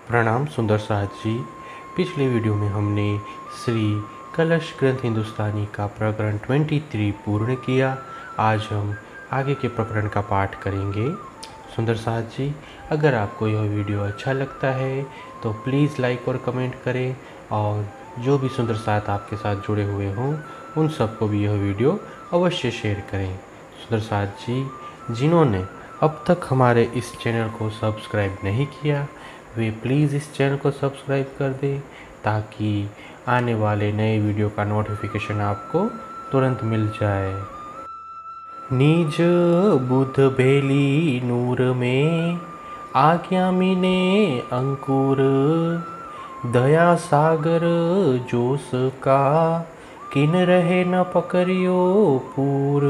प्रणाम सुंदर साहब जी। पिछले वीडियो में हमने श्री कलश ग्रंथ हिंदुस्तानी का प्रकरण 23 पूर्ण किया। आज हम आगे के प्रकरण का पाठ करेंगे। सुंदर साहब जी, अगर आपको यह वीडियो अच्छा लगता है तो प्लीज़ लाइक और कमेंट करें, और जो भी सुंदर साहब आपके साथ जुड़े हुए हों उन सबको भी यह वीडियो अवश्य शेयर करें। सुंदर साहब जी, जिन्होंने अब तक हमारे इस चैनल को सब्सक्राइब नहीं किया, वे प्लीज़ इस चैनल को सब्सक्राइब कर दें ताकि आने वाले नए वीडियो का नोटिफिकेशन आपको तुरंत मिल जाए। निज बुध भेली नूर में आज्ञा मीने अंकुर, दया सागर जोश का किन रहे न पकड़ियो पूर।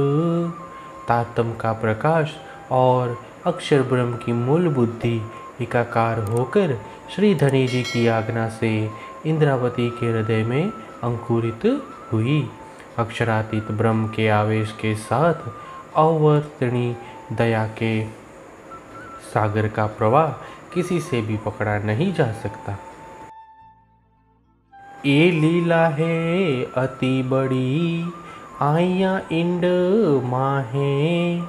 तातम का प्रकाश और अक्षर ब्रह्म की मूल बुद्धि एकाकार होकर श्रीधनी जी की आज्ञा से इंद्रावती के हृदय में अंकुरित हुई। अक्षरातीत ब्रह्म के आवेश के साथ अवर्तनी दया के सागर का प्रवाह किसी से भी पकड़ा नहीं जा सकता। ये लीला है अति बड़ी आइया इंड माहे,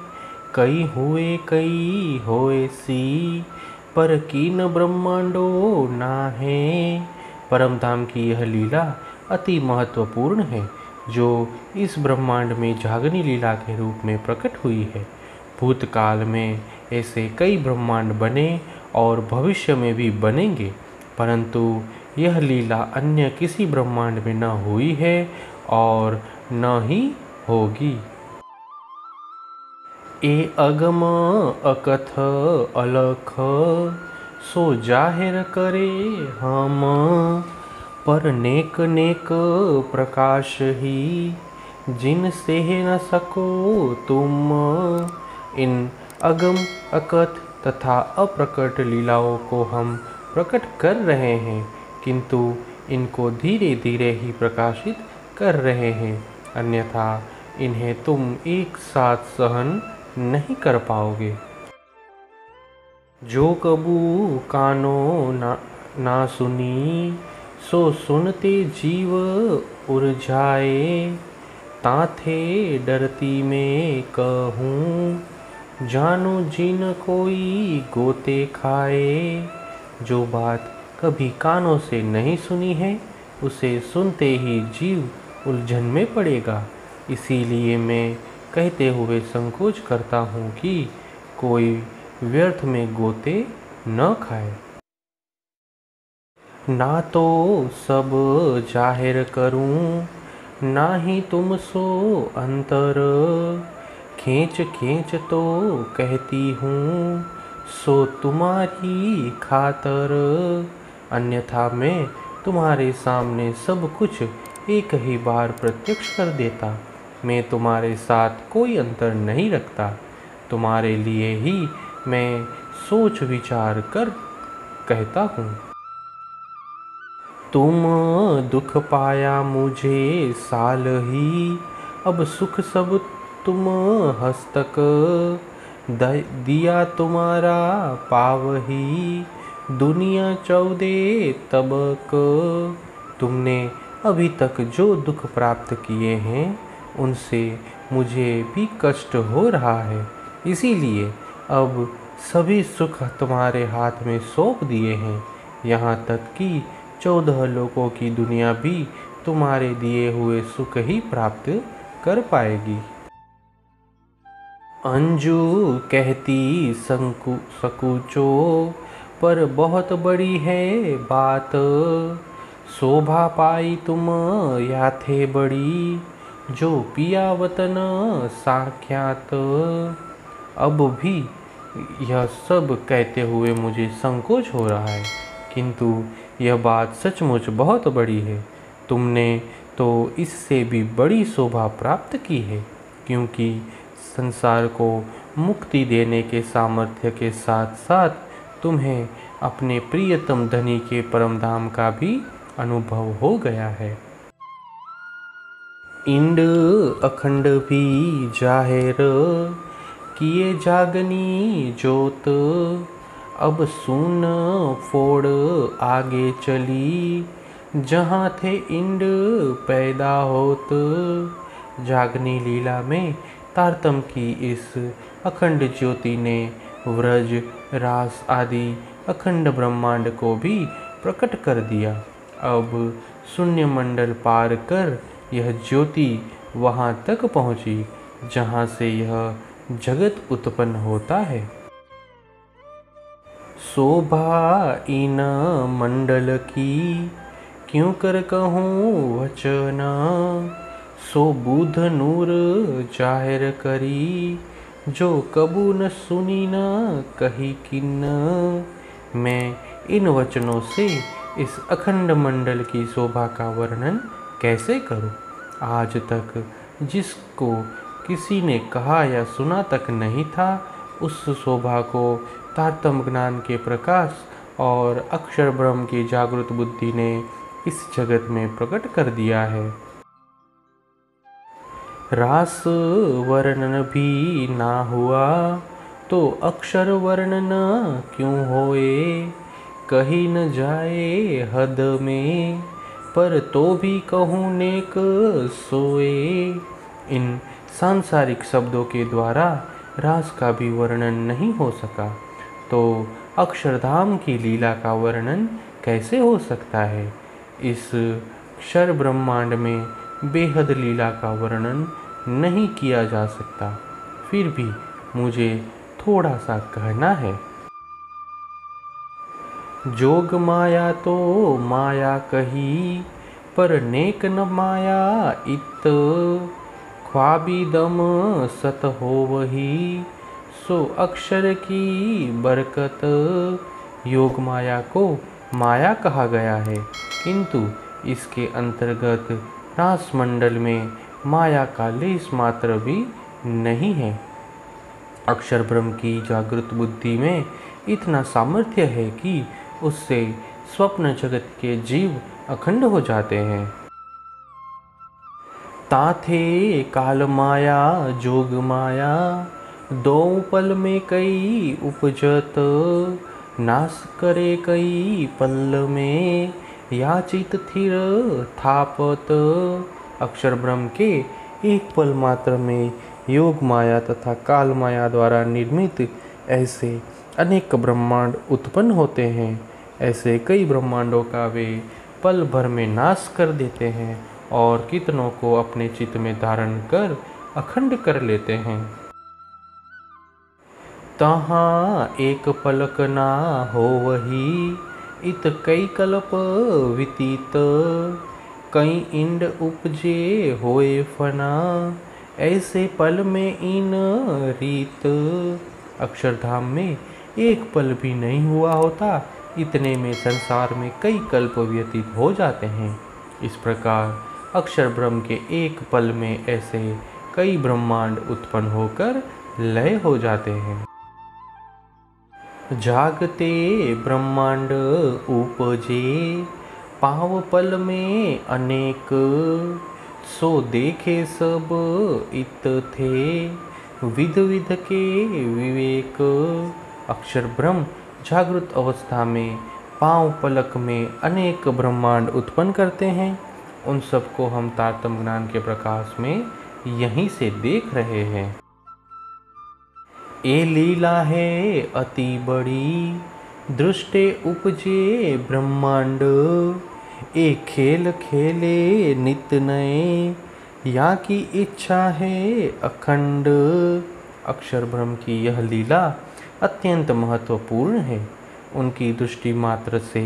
कई होए सी पर कीन ब्रह्मांडो ना है। परम धाम की यह लीला अति महत्वपूर्ण है, जो इस ब्रह्मांड में जागनी लीला के रूप में प्रकट हुई है। भूतकाल में ऐसे कई ब्रह्मांड बने और भविष्य में भी बनेंगे, परंतु यह लीला अन्य किसी ब्रह्मांड में न हुई है और न ही होगी। ए अगम अकथ अलख सो जाहिर करे हम, पर नेक नेक प्रकाश ही जिन से न सको तुम। इन अगम अकथ तथा अप्रकट लीलाओं को हम प्रकट कर रहे हैं, किंतु इनको धीरे धीरे ही प्रकाशित कर रहे हैं, अन्यथा इन्हें तुम एक साथ सहन नहीं कर पाओगे। जो कबू कानो ना सुनी सो सुनते जीव उर्जाए, ताथे डरती में कहूँ जानो जिन कोई गोते खाए। जो बात कभी कानों से नहीं सुनी है, उसे सुनते ही जीव उलझन में पड़ेगा। इसीलिए मैं कहते हुए संकोच करता हूँ कि कोई व्यर्थ में गोते न खाए। ना तो सब जाहिर करूँ, ना ही तुम सो अंतर, खींच खींच तो कहती हूँ सो तुम्हारी खातर। अन्यथा मैं तुम्हारे सामने सब कुछ एक ही बार प्रत्यक्ष कर देता। मैं तुम्हारे साथ कोई अंतर नहीं रखता, तुम्हारे लिए ही मैं सोच विचार कर कहता हूँ। तुम दुख पाया मुझे साल ही, अब सुख सब तुम हस्तक, दिया तुम्हारा पावही दुनिया 14 तबक। तुमने अभी तक जो दुख प्राप्त किए हैं उनसे मुझे भी कष्ट हो रहा है, इसीलिए अब सभी सुख तुम्हारे हाथ में सौंप दिए हैं। यहाँ तक कि 14 लोकों की दुनिया भी तुम्हारे दिए हुए सुख ही प्राप्त कर पाएगी। अंजू कहती सकुचो पर बहुत बड़ी है बात, शोभा पाई तुम या थे बड़ी जो पिया वतन साख्यात। अब भी यह सब कहते हुए मुझे संकोच हो रहा है, किंतु यह बात सचमुच बहुत बड़ी है। तुमने तो इससे भी बड़ी शोभा प्राप्त की है, क्योंकि संसार को मुक्ति देने के सामर्थ्य के साथ साथ तुम्हें अपने प्रियतम धनी के परम धाम का भी अनुभव हो गया है। इंड अखंड भी जाहिर किए जागनी जोत, अब सुन फोड़ आगे चली, जहाँ थे इंड पैदा होत। जागनी लीला में तारतम की इस अखंड ज्योति ने व्रज, रास आदि अखंड ब्रह्मांड को भी प्रकट कर दिया। अब शून्य मंडल पार कर यह ज्योति वहाँ तक पहुँची जहाँ से यह जगत उत्पन्न होता है। शोभा इन मंडल की क्यों कर कहूँ वचन, सो बुध नूर जाहिर करी, जो कबू न सुनी न कही किन्न। मैं इन वचनों से इस अखंड मंडल की शोभा का वर्णन कैसे करूं? आज तक जिसको किसी ने कहा या सुना तक नहीं था, उस शोभा को तारतम ज्ञान के प्रकाश और अक्षर ब्रह्म की जागृत बुद्धि ने इस जगत में प्रकट कर दिया है। रास वर्णन भी ना हुआ तो अक्षर वर्णन क्यों होए, कही न जाए हद में, पर तो भी कहूँ नेक सोए। इन सांसारिक शब्दों के द्वारा रास का भी वर्णन नहीं हो सका, तो अक्षरधाम की लीला का वर्णन कैसे हो सकता है? इस क्षर ब्रह्मांड में बेहद लीला का वर्णन नहीं किया जा सकता। फिर भी मुझे थोड़ा सा कहना है। जोग माया तो माया कही, पर नेक न माया इत, ख्वाबी दम सत हो वही, सो अक्षर की बरकत। योग माया को माया कहा गया है, किंतु इसके अंतर्गत रास मंडल में माया का लेस मात्र भी नहीं है। अक्षर ब्रह्म की जागृत बुद्धि में इतना सामर्थ्य है कि उससे स्वप्न जगत के जीव अखंड हो जाते हैं। ताथे काल माया जोग माया, दो पल में कई उपजत, नाश करे कई पल में, याचित थिर थापत। अक्षर ब्रह्म के एक पल मात्र में योग माया तथा काल माया द्वारा निर्मित ऐसे अनेक ब्रह्मांड उत्पन्न होते हैं। ऐसे कई ब्रह्मांडों का वे पल भर में नाश कर देते हैं और कितनों को अपने चित्त में धारण कर अखंड कर लेते हैं। तहाँ एक पलक ना हो वही, इत कई कल्प व्यतीत, कई इंड उपजे होए फना, ऐसे पल में इन रीत। अक्षरधाम में एक पल भी नहीं हुआ होता, इतने में संसार में कई कल्प व्यतीत हो जाते हैं। इस प्रकार अक्षर ब्रह्म के एक पल में ऐसे कई ब्रह्मांड उत्पन्न होकर लय हो जाते हैं। जागते ब्रह्मांड उपजे, पाव पल में अनेक, सो देखे सब इत थे, विध विध के विवेक। अक्षर ब्रह्म जागृत अवस्था में पांव पलक में अनेक ब्रह्मांड उत्पन्न करते हैं। उन सब को हम तारतम ज्ञान के प्रकाश में यहीं से देख रहे हैं। ए लीला है अति बड़ी, दृष्टे उपजे ब्रह्मांड, ए खेल खेले नित नए, या की इच्छा है अखंड। अक्षर ब्रह्म की यह लीला अत्यंत महत्वपूर्ण है। उनकी दृष्टि मात्र से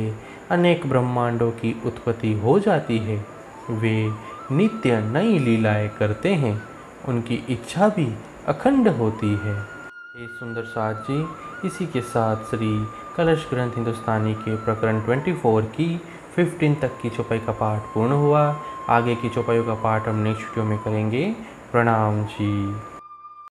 अनेक ब्रह्मांडों की उत्पत्ति हो जाती है। वे नित्य नई लीलाएं करते हैं। उनकी इच्छा भी अखंड होती है। ये सुंदर साथ जी, इसी के साथ श्री कलश ग्रंथ हिंदुस्तानी के प्रकरण 24 की 15 तक की चौपाई का पाठ पूर्ण हुआ। आगे की चौपाइयों का पाठ हम नेक्स्ट वीडियो में करेंगे। प्रणाम जी।